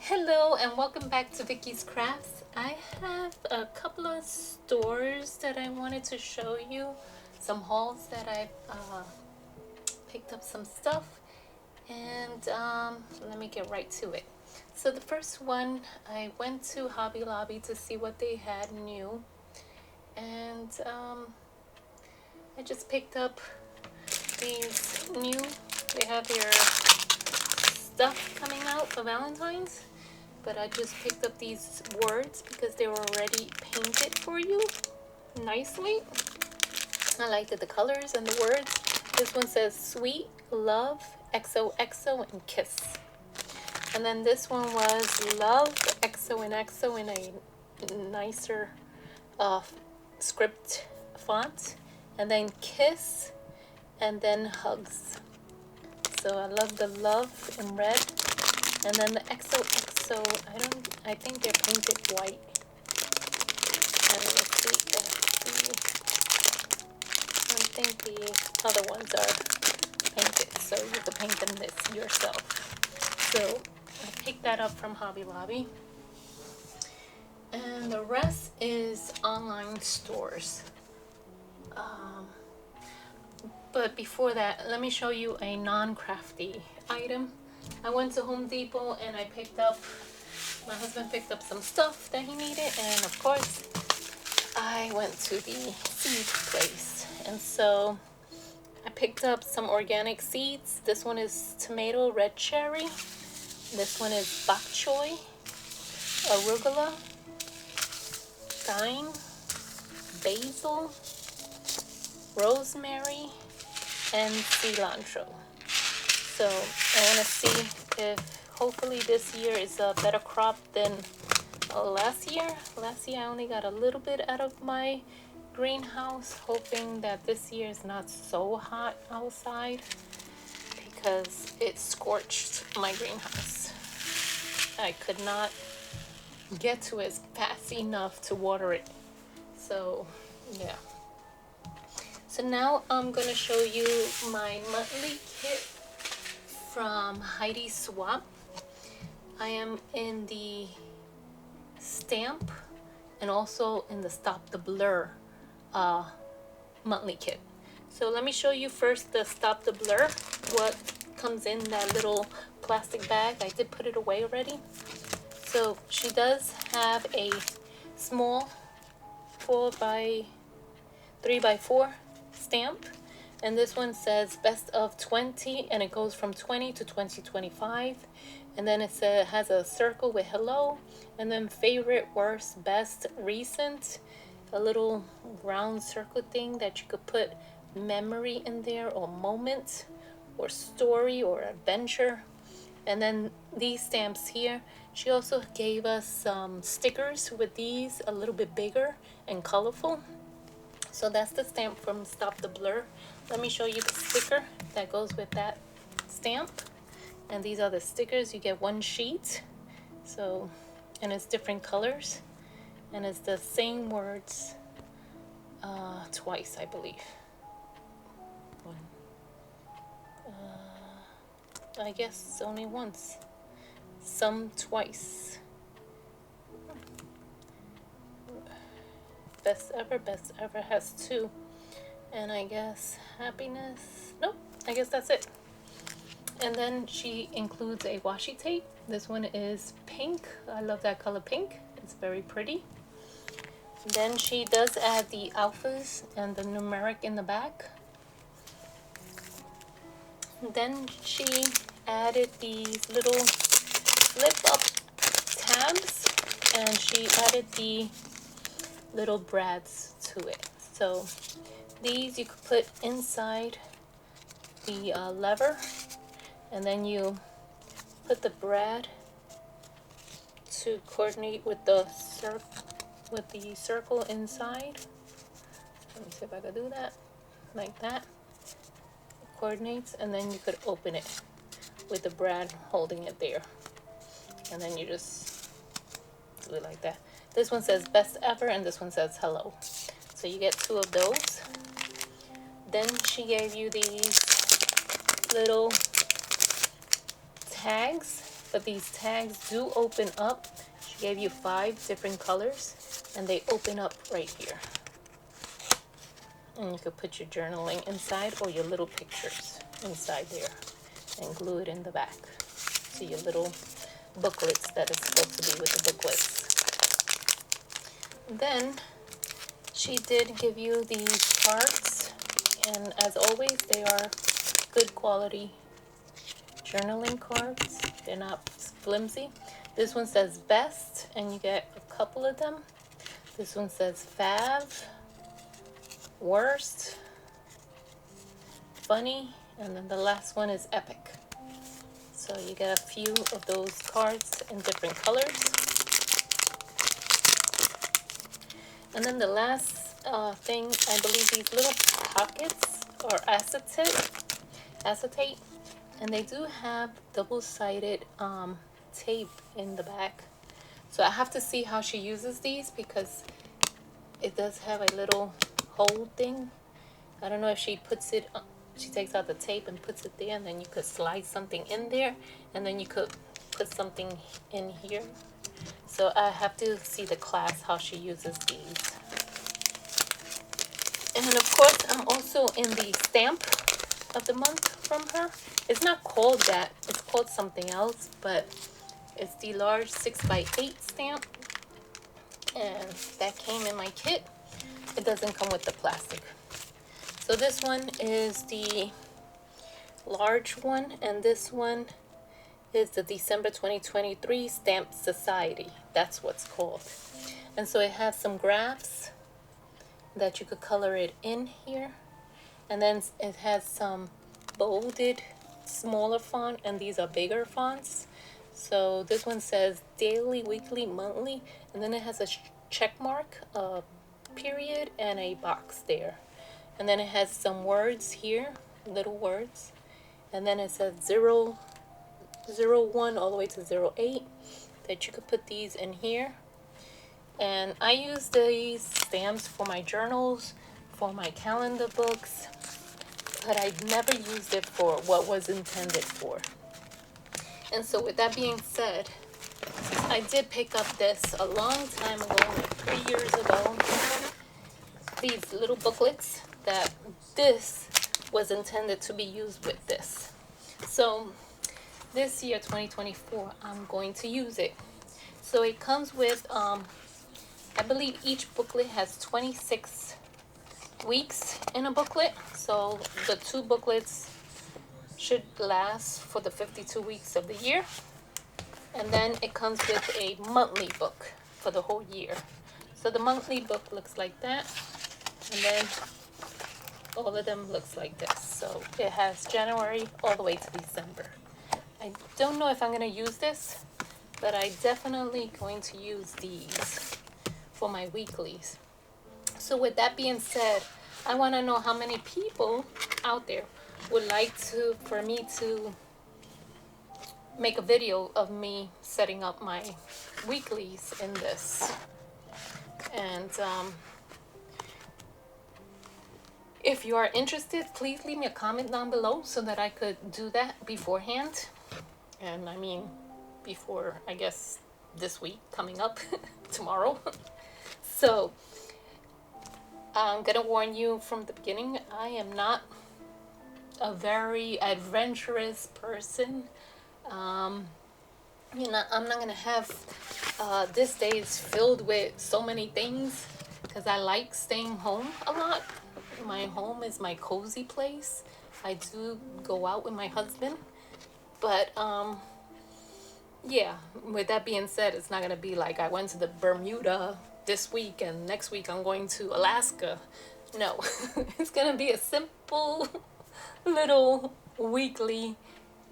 Hello and welcome back to Vicky's Crafts. I have a couple of stores that I wanted to show you, some hauls that I picked up some stuff, and let me get right to it. So the first one, I went to Hobby Lobby to see what they had new, and I just picked up these new. They have their stuff coming out for Valentine's. But I just picked up these words because they were already painted for you nicely. I liked the colors and the words. This one says sweet, love, XOXO, and kiss. And then this one was love, XO and XO in a nicer script font. And then kiss, and then hugs. So I love the love in red. And then the XOXO, I think they're painted white. Let's see. I think the other ones are painted, so you can paint them this yourself. So I picked that up from Hobby Lobby. And the rest is online stores. But before that, let me show you a non-crafty item. I went to Home Depot and my husband picked up some stuff that he needed, and of course I went to the seed place, and so I picked up some organic seeds. This one is tomato red cherry, this one is bok choy, arugula, thyme, basil, rosemary, and cilantro. So I want to see if hopefully this year is a better crop than last year. Last year I only got a little bit out of my greenhouse, hoping that this year is not so hot outside because it scorched my greenhouse. I could not get to it fast enough to water it. So yeah. So now I'm going to show you my monthly kit from Heidi Swapp. I am in the stamp and also in the Stop the Blur monthly kit. So let me show you first the Stop the Blur, what comes in that little plastic bag. I did put it away already. So she does have a small 3x4 stamp, and this one says best of 20, and it goes from 20 to 2025, and then it has a circle with hello, and then favorite, worst, best, recent, a little round circle thing that you could put memory in there, or moment, or story, or adventure. And then these stamps here, she also gave us some stickers with these a little bit bigger and colorful. So that's the stamp from Stop the Blur. Let me show you the sticker that goes with that stamp. And these are the stickers. You get one sheet. So, and it's different colors. And it's the same words twice, I believe. I guess only once. Some twice. Best ever has 2, and I guess happiness, nope, I guess that's it. And then she includes a washi tape. This one is pink. I love that color pink. It's very pretty. Then she does add the alphas and the numeric in the back. Then she added these little flip up tabs, and she added the little brads to it. So these you could put inside the lever, and then you put the brad to coordinate with the circle inside. Let me see if I can do that like that. It coordinates, and then you could open it with the brad holding it there, and then you just do it like that. This one says best ever, and this one says hello. So you get 2 of those. Then she gave you these little tags but these tags do open up. She gave you 5 different colors, and they open up right here. And you could put your journaling inside or your little pictures inside there and glue it in the back to your little booklets that is supposed to be with the booklets. Then she did give you these cards, and as always, they are good quality journaling cards. They're not flimsy. This one says best, and you get a couple of them. This one says fav, worst, funny, and then the last one is epic. So you get a few of those cards in different colors. And then the last thing, I believe these little pockets are acetate, and they do have double-sided tape in the back. So I have to see how she uses these, because it does have a little hole thing. I don't know if she puts it, she takes out the tape and puts it there, and then you could slide something in there, and then you could put something in here. So I have to see the class how she uses these. And of course, I'm also in the stamp of the month from her. It's not called that, it's called something else, but it's the large 6x8 stamp, and that came in my kit. It doesn't come with the plastic. So this one is the large one, and this one is the December 2023 Stamp Society. That's what's called. And so it has some graphs that you could color it in here, and then it has some bolded smaller font, and these are bigger fonts. So this one says daily, weekly, monthly, and then it has a check mark, a period, and a box there. And then it has some words here, little words, and then it says 0, 01 all the way to 08, that you could put these in here. And I use these stamps for my journals, for my calendar books, but I never used it for what was intended for. And so with that being said, I did pick up this a long time ago, like 3 years ago. These little booklets that this was intended to be used with this. So this year, 2024, I'm going to use it. So it comes with, I believe each booklet has 26 weeks in a booklet. So the 2 booklets should last for the 52 weeks of the year. And then it comes with a monthly book for the whole year. So the monthly book looks like that. And then all of them looks like this. So it has January all the way to December. I don't know if I'm going to use this, but I definitely going to use these for my weeklies. So with that being said, I want to know how many people out there would like for me to make a video of me setting up my weeklies in this. And if you are interested, please leave me a comment down below so that I could do that beforehand. And I mean, before, I guess, this week coming up, tomorrow. So, I'm going to warn you from the beginning, I am not a very adventurous person. You know, I'm not going to have this day is filled with so many things, because I like staying home a lot. My home is my cozy place. I do go out with my husband, but yeah, with that being said, it's not gonna be like I went to the Bermuda this week and next week I'm going to Alaska. No, it's gonna be a simple little weekly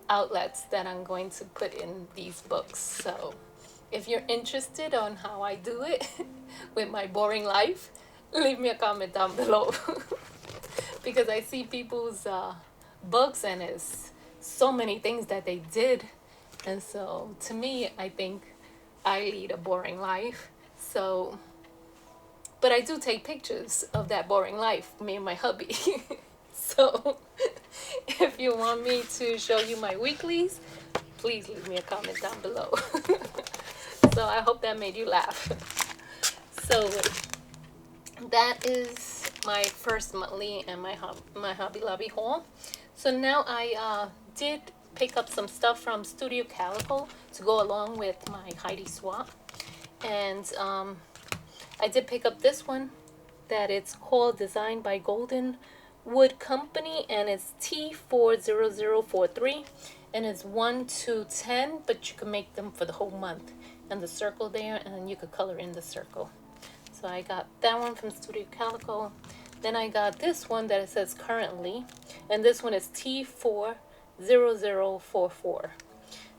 outlets that I'm going to put in these books. So if you're interested on how I do it with my boring life, leave me a comment down below. Because I see people's books and it's so many things that they did. And so to me, I think I lead a boring life. So, but I do take pictures of that boring life, me and my hubby. So if you want me to show you my weeklies, please leave me a comment down below. So I hope that made you laugh. So that is my first monthly and my Hobby Lobby haul. So now I did pick up some stuff from Studio Calico to go along with my Heidi swap. And I did pick up this one that it's called Designed by Golden Wood Company, and it's T40043, and it's 1 to 10, but you can make them for the whole month. And the circle there, and then you could color in the circle. So I got that one from Studio Calico. Then I got this one that it says currently, and this one is T40044.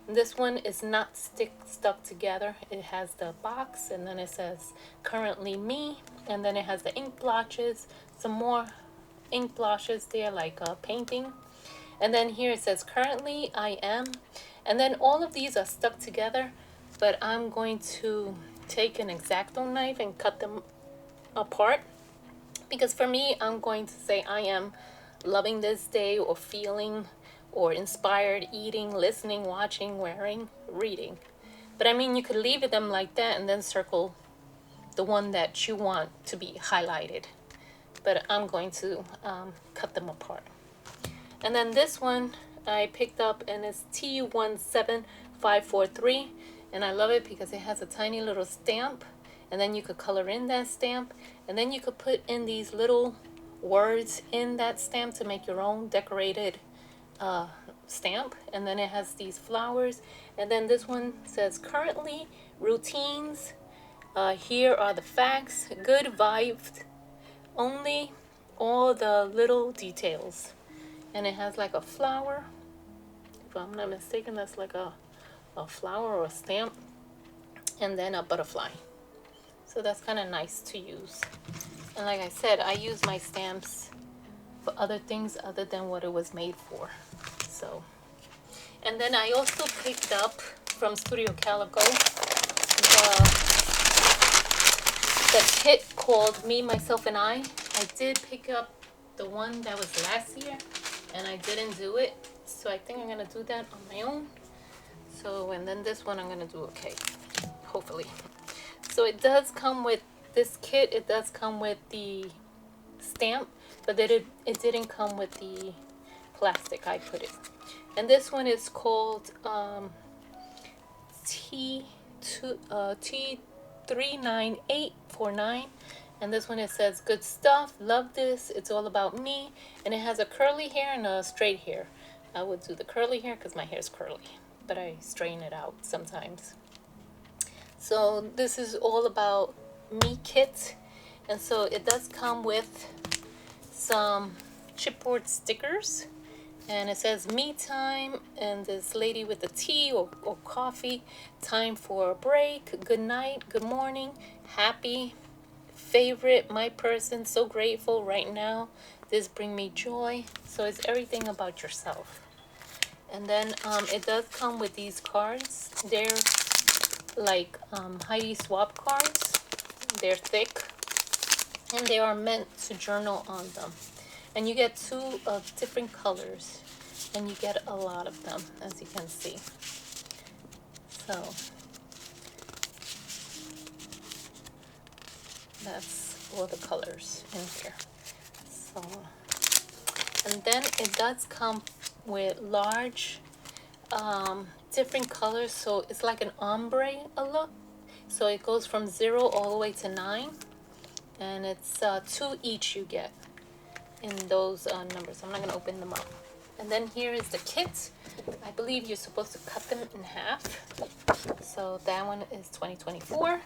This one is not stuck together. It has the box, and then it says currently me, and then it has the ink blotches, some more ink blotches there like painting, and then here it says currently I am, and then all of these are stuck together, but I'm going to take an X-Acto knife and cut them apart, because for me, I'm going to say I am loving this day, or feeling, or inspired, eating, listening, watching, wearing, reading. But I mean, you could leave them like that and then circle the one that you want to be highlighted. But I'm going to cut them apart. And then this one I picked up, and it's T17543. And I love it because it has a tiny little stamp, and then you could color in that stamp, and then you could put in these little words in that stamp to make your own decorated stamp. And then it has these flowers, and then this one says currently routines, here are the facts, good vibes only, all the little details. And it has like a flower, if I'm not mistaken, that's like a flower or a stamp, and then a butterfly. So that's kind of nice to use. And like I said, I use my stamps for other things other than what it was made for. So, and then I also picked up from Studio Calico the kit called Me, Myself, and I. I did pick up the one that was last year, and I didn't do it. So I think I'm going to do that on my own. So, and then this one I'm going to do okay, hopefully. So it does come with this kit. It does come with the stamp, but it didn't come with the plastic. I put it. And this one is called T39849. And this one, it says good stuff, love this, it's all about me. And it has a curly hair and a straight hair. I would do the curly hair because my hair is curly, but I straighten it out sometimes. So this is all about me kit. And so it does come with some chipboard stickers, and it says me time, and this lady with a tea or coffee, time for a break, good night, good morning, happy, favorite, my person, so grateful right now, this bring me joy. So it's everything about yourself. And then it does come with these cards. They're like Heidi Swapp cards. They're thick, and they are meant to journal on them. And you get 2 of different colors, and you get a lot of them, as you can see. So that's all the colors in here. So, and then it does come with large different colors, so it's like an ombre look. So it goes from 0 all the way to 9, and it's 2 each you get in those numbers. I'm not going to open them up. And then here is the kit. I believe you're supposed to cut them in half. So that one is 2024.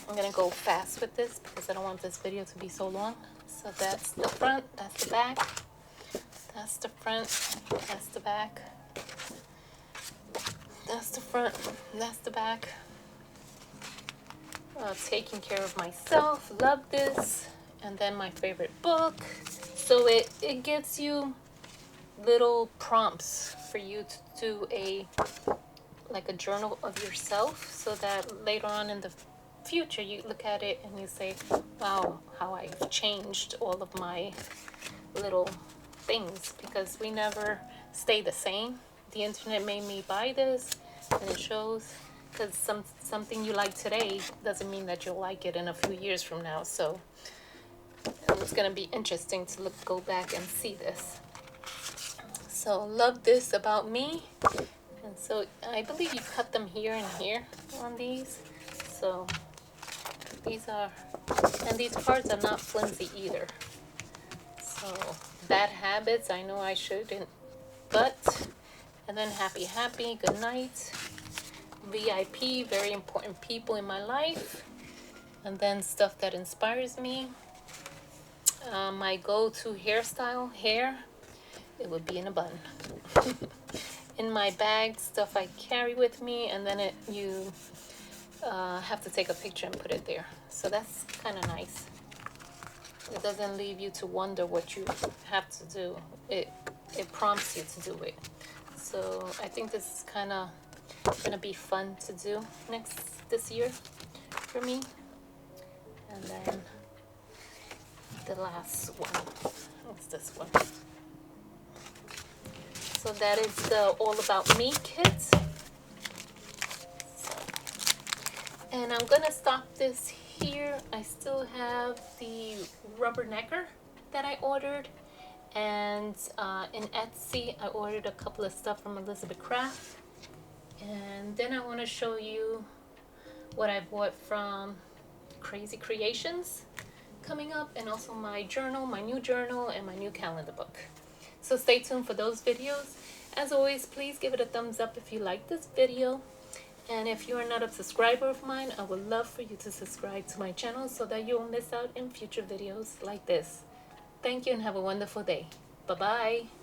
I'm going to go fast with this because I don't want this video to be so long. So that's the front, that's the back, that's the front, that's the back, that's the front, that's the back. Taking care of myself, love this. And then my favorite book. So it gives you little prompts for you to do a journal of yourself, so that later on in the future you look at it and you say, wow, how I've changed all of my little things, because we never stay the same. the internet made me buy this, and it shows, because something you like today doesn't mean that you'll like it in a few years from now. So it's gonna be interesting to go back and see this. So love this about me. And so I believe you cut them here and here on these. So these are, and these cards are not flimsy either. So bad habits, I know I shouldn't, but, and then happy, good night, VIP, very important people in my life, and then stuff that inspires me. My go-to hairstyle, hair, it would be in a bun. In my bag, stuff I carry with me, and then you have to take a picture and put it there. So that's kind of nice. It doesn't leave you to wonder what you have to do. It prompts you to do it. So I think this is kind of gonna be fun to do this year for me. And then the last one, what's this one? So that is the All About Me kit. So, and I'm gonna stop this here. I still have the rubber necker that I ordered, and in Etsy I ordered a couple of stuff from Elizabeth Craft, and then I want to show you what I bought from Crazy Creations coming up, and also my journal, my new journal, and my new calendar book. So stay tuned for those videos. As always, please give it a thumbs up if you like this video. And if you are not a subscriber of mine, I would love for you to subscribe to my channel so that you won't miss out in future videos like this. Thank you and have a wonderful day. Bye-bye.